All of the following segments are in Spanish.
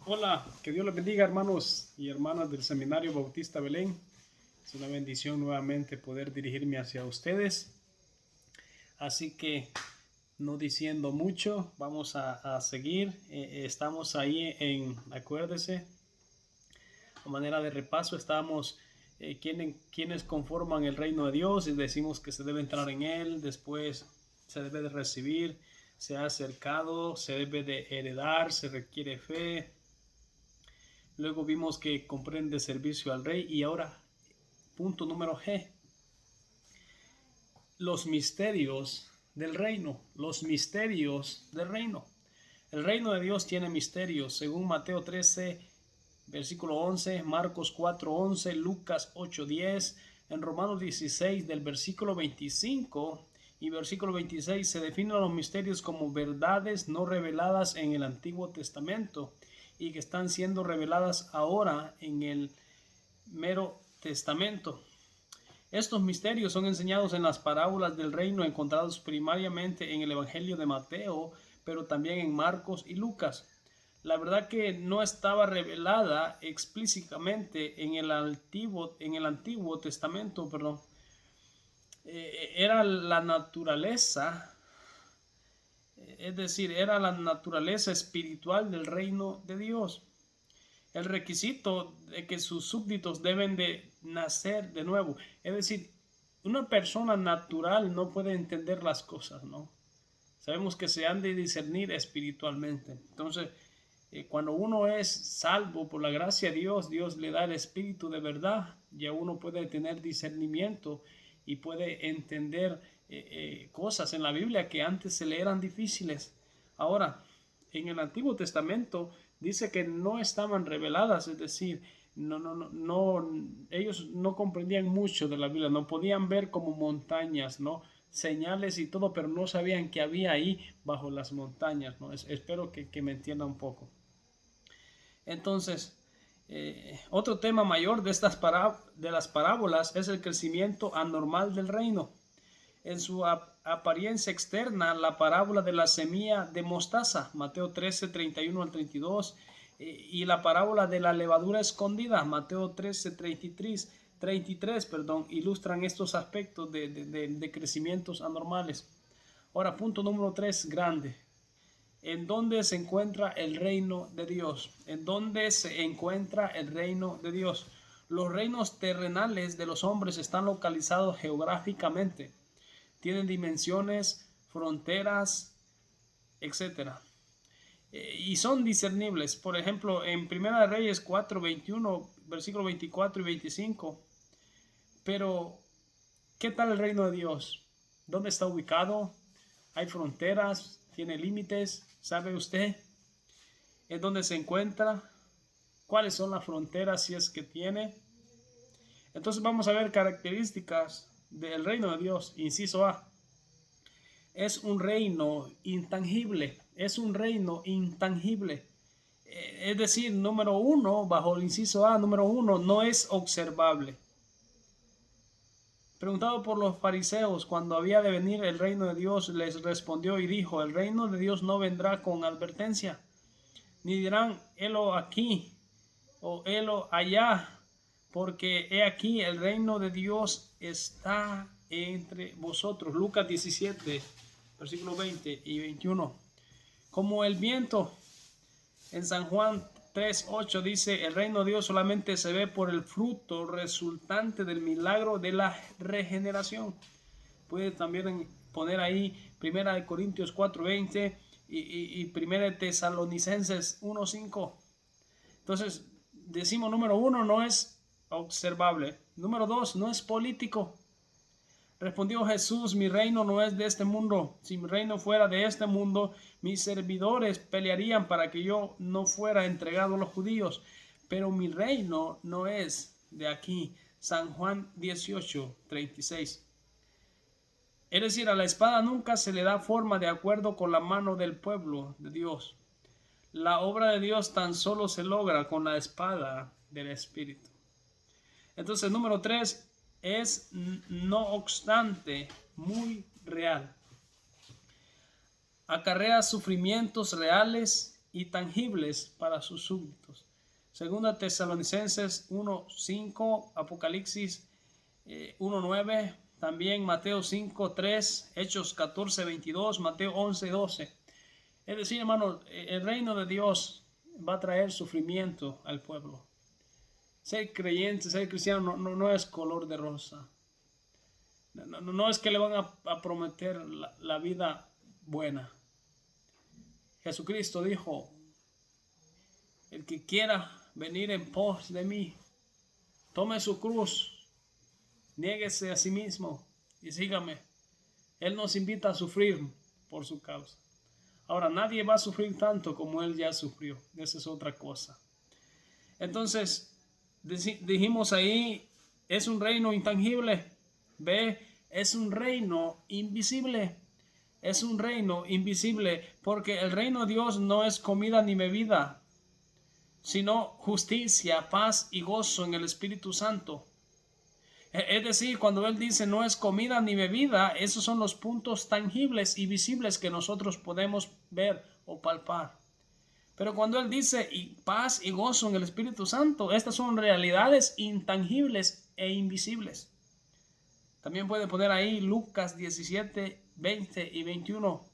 Hola, que Dios les bendiga, hermanos y hermanas del Seminario Bautista Belén. Es una bendición nuevamente poder dirigirme hacia ustedes. Así que, no diciendo mucho, vamos a seguir. Estamos ahí acuérdese, a manera de repaso, estamos quienes conforman el reino de Dios y decimos que se debe entrar en él, después se debe de recibir, se ha acercado, se debe de heredar, se requiere fe. Luego vimos que comprende servicio al rey y ahora, punto número G, los misterios del reino, los misterios del reino. El reino de Dios tiene misterios, según Mateo 13, versículo 11, Marcos 4, 11, Lucas 8, 10, en Romanos 16, del versículo 25 y versículo 26, se definen los misterios como verdades no reveladas en el Antiguo Testamento y que están siendo reveladas ahora en el Mero Testamento. Estos misterios son enseñados en las parábolas del reino encontrados primariamente en el Evangelio de Mateo, pero también en Marcos y Lucas. La verdad que no estaba revelada explícitamente en el Antiguo Testamento, perdón. Era la naturaleza, es decir, era la naturaleza espiritual del reino de Dios. El requisito de que sus súbditos deben de nacer de nuevo. Es decir, una persona natural no puede entender las cosas, ¿no? Sabemos que se han de discernir espiritualmente. Entonces, cuando uno es salvo por la gracia de Dios, Dios le da el espíritu de verdad. Ya uno puede tener discernimiento y puede entender cosas en la Biblia que antes se le eran difíciles. Ahora, en el Antiguo Testamento dice que no estaban reveladas, es decir, ellos no comprendían mucho de la Biblia, no podían ver como montañas, ¿no? Señales y todo, pero no sabían que había ahí bajo las montañas, ¿no? Espero que me entienda un poco. Entonces, otro tema mayor de las parábolas es el crecimiento anormal del reino. En su apariencia externa, la parábola de la semilla de mostaza, Mateo 13, 31 al 32, y la parábola de la levadura escondida, Mateo 13, 33, ilustran estos aspectos de crecimientos anormales. Ahora, punto número 3, grande. ¿En dónde se encuentra el reino de Dios? ¿En dónde se encuentra el reino de Dios? Los reinos terrenales de los hombres están localizados geográficamente. Tienen dimensiones, fronteras, etcétera. Y son discernibles. Por ejemplo, en Primera de Reyes 4, 21, versículo 24 y 25. Pero, ¿qué tal el reino de Dios? ¿Dónde está ubicado? ¿Hay fronteras? ¿Tiene límites? ¿Sabe usted en dónde se encuentra? ¿Cuáles son las fronteras si es que tiene? Entonces vamos a ver características del reino de Dios. Inciso A. Es un reino intangible. Es un reino intangible. Es decir, número uno, bajo el inciso A, número uno, no es observable. Preguntado por los fariseos cuando había de venir el reino de Dios, les respondió y dijo: el reino de Dios no vendrá con advertencia, ni dirán helo aquí o helo allá, porque he aquí el reino de Dios está entre vosotros. Lucas 17, versículos 20 y 21. Como el viento. En San Juan 3:8 dice: el reino de Dios solamente se ve por el fruto resultante del milagro de la regeneración. Puede también poner ahí 1 Corintios 4:20 y 1 Tesalonicenses 1:5. Entonces, decimos número uno, no es observable. Número dos, no es político. Respondió Jesús: mi reino no es de este mundo. Si mi reino fuera de este mundo, mis servidores pelearían para que yo no fuera entregado a los judíos. Pero mi reino no es de aquí. San Juan 18, 36. Es decir, a la espada nunca se le da forma de acuerdo con la mano del pueblo de Dios. La obra de Dios tan solo se logra con la espada del Espíritu. Entonces, número 3 es, no obstante, muy real. Acarrea sufrimientos reales y tangibles para sus súbditos. Segunda Tesalonicenses 1:5, Apocalipsis 1:9, también Mateo 5:3, Hechos 14:22, Mateo 11:12. Es decir, hermano, el reino de Dios va a traer sufrimiento al pueblo. Ser creyente, ser cristiano no es color de rosa. No es que le van a prometer la vida buena. Jesucristo dijo, el que quiera venir en pos de mí, tome su cruz, niéguese a sí mismo y sígame. Él nos invita a sufrir por su causa. Ahora, nadie va a sufrir tanto como Él ya sufrió. Esa es otra cosa. Entonces, dijimos ahí, es un reino intangible. Ve, es un reino invisible. Es un reino invisible porque el reino de Dios no es comida ni bebida, sino justicia, paz y gozo en el Espíritu Santo. Es decir, cuando Él dice no es comida ni bebida, esos son los puntos tangibles y visibles que nosotros podemos ver o palpar. Pero cuando Él dice paz y gozo en el Espíritu Santo, estas son realidades intangibles e invisibles. También puede poner ahí Lucas 17, 20 y 21.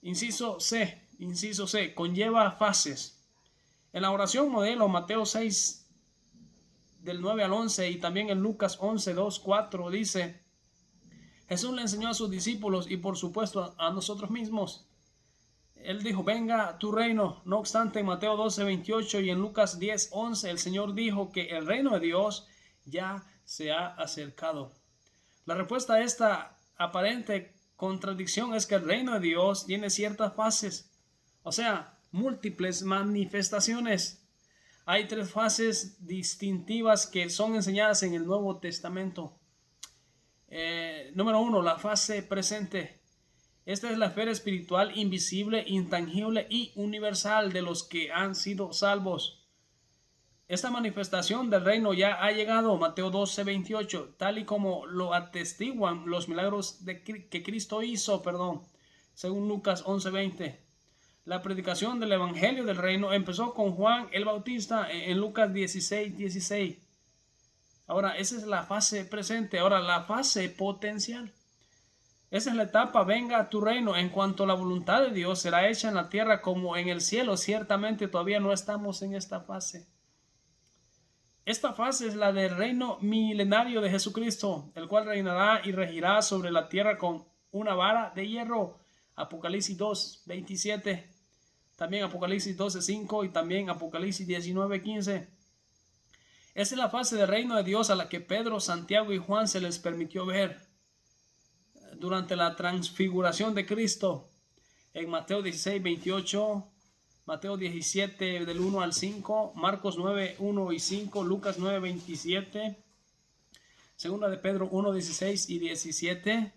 Inciso C, conlleva fases. En la oración modelo, Mateo 6, del 9 al 11, y también en Lucas 11, 2, 4, dice, Jesús le enseñó a sus discípulos y por supuesto a nosotros mismos. Él dijo, venga tu reino. No obstante, en Mateo 12, 28 y en Lucas 10, 11, el Señor dijo que el reino de Dios ya se ha acercado. La respuesta a esta aparente contradicción es que el reino de Dios tiene ciertas fases, o sea, múltiples manifestaciones. Hay 3 fases distintivas que son enseñadas en el Nuevo Testamento. Número 1, la fase presente. Esta es la esfera espiritual invisible, intangible y universal de los que han sido salvos. Esta manifestación del reino ya ha llegado, Mateo 12, 28, tal y como lo atestiguan los milagros que Cristo hizo, según Lucas 11, 20. La predicación del evangelio del reino empezó con Juan el Bautista en Lucas 16, 16. Ahora, esa es la fase presente. Ahora, la fase potencial. Esa es la etapa, venga a tu reino, en cuanto la voluntad de Dios será hecha en la tierra como en el cielo. Ciertamente todavía no estamos en esta fase. Esta fase es la del reino milenario de Jesucristo, el cual reinará y regirá sobre la tierra con una vara de hierro. Apocalipsis 2, 27. También Apocalipsis 12, 5 y también Apocalipsis 19, 15. Esa es la fase del reino de Dios a la que Pedro, Santiago y Juan se les permitió ver durante la transfiguración de Cristo en Mateo 16, 28, Mateo 17 del 1 al 5, Marcos 9, 1 y 5, Lucas 9, 27, Segunda de Pedro 1, 16 y 17.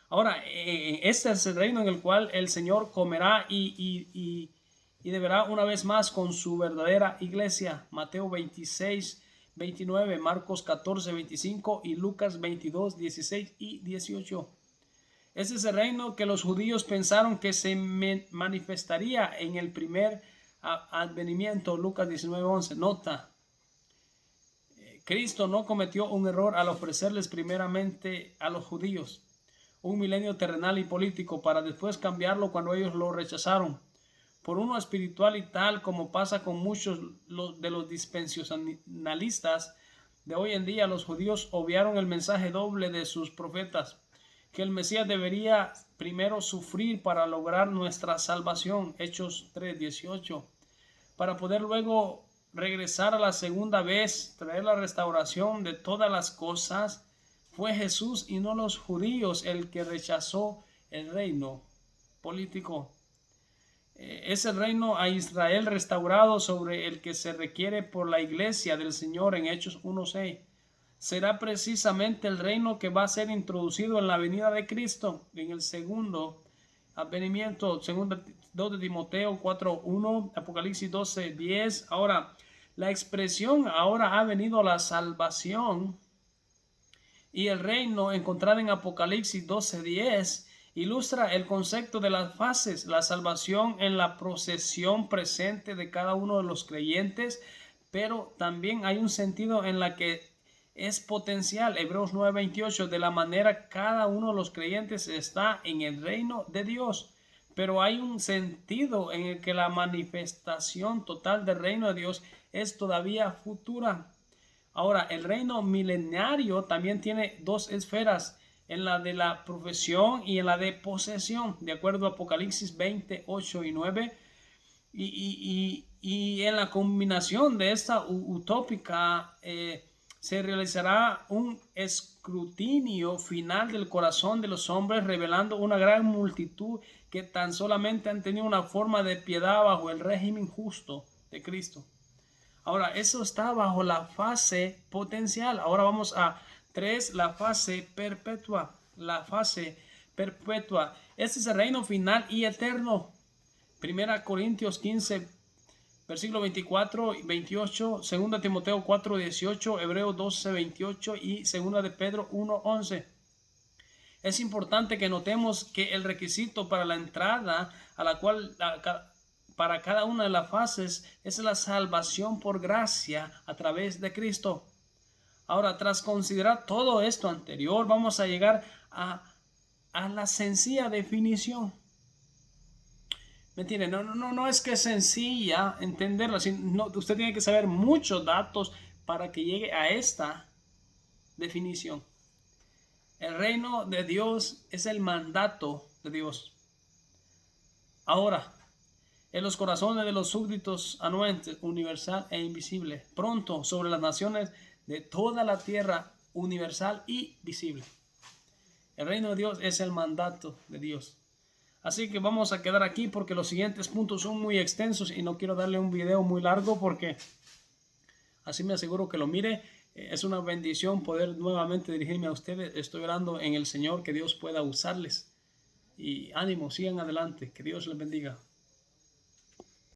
Ahora, este es el reino en el cual el Señor comerá y deberá una vez más con su verdadera iglesia. Mateo 26, 29, Marcos 14, 25 y Lucas 22, 16 y 18. Ese es el reino que los judíos pensaron que se manifestaría en el primer advenimiento. Lucas 19, 11. Nota, Cristo no cometió un error al ofrecerles primeramente a los judíos un milenio terrenal y político para después cambiarlo cuando ellos lo rechazaron por uno espiritual, y tal como pasa con muchos de los dispensacionalistas de hoy en día. Los judíos obviaron el mensaje doble de sus profetas, que el Mesías debería primero sufrir para lograr nuestra salvación, Hechos 3, 18, para poder luego regresar a la segunda vez, traer la restauración de todas las cosas. Fue Jesús y no los judíos el que rechazó el reino político. Es el reino a Israel restaurado sobre el que se requiere por la iglesia del Señor en Hechos 1:6. Será precisamente el reino que va a ser introducido en la venida de Cristo en el segundo advenimiento, 2 de Timoteo 4:1, Apocalipsis 12:10. Ahora, la expresión ahora ha venido la salvación y el reino encontrada en Apocalipsis 12:10 Ilustra el concepto de las fases, la salvación en la procesión presente de cada uno de los creyentes, pero también hay un sentido en la que es potencial. Hebreos 9:28, de la manera cada uno de los creyentes está en el reino de Dios. Pero hay un sentido en el que la manifestación total del reino de Dios es todavía futura. Ahora, el reino milenario también tiene dos esferas, en la de la profesión y en la de posesión, de acuerdo a Apocalipsis 28 y 9. Y en la combinación de esta utópica se realizará un escrutinio final del corazón de los hombres, revelando una gran multitud que tan solamente han tenido una forma de piedad bajo el régimen justo de Cristo. Ahora, eso está bajo la fase potencial. Ahora vamos a 3, la fase perpetua. La fase perpetua. Este es el reino final y eterno. 1 Corintios 15, versículo 24 y 28. 2 Timoteo 4, 18. Hebreos 12, 28 y 2 de Pedro 1, 11. Es importante que notemos que el requisito para la entrada a la cual para cada una de las fases es la salvación por gracia a través de Cristo. Ahora, tras considerar todo esto anterior, vamos a llegar a la sencilla definición. ¿Me entiende? No es que es sencilla entenderla. Usted tiene que saber muchos datos para que llegue a esta definición. El reino de Dios es el mandato de Dios. Ahora, en los corazones de los súbditos anuentes, universal e invisible, pronto sobre las naciones de toda la tierra, universal y visible. El reino de Dios es el mandato de Dios. Así que vamos a quedar aquí porque los siguientes puntos son muy extensos y no quiero darle un video muy largo porque así me aseguro que lo mire. Es una bendición poder nuevamente dirigirme a ustedes. Estoy orando en el Señor que Dios pueda usarles. Y ánimo, sigan adelante. Que Dios les bendiga.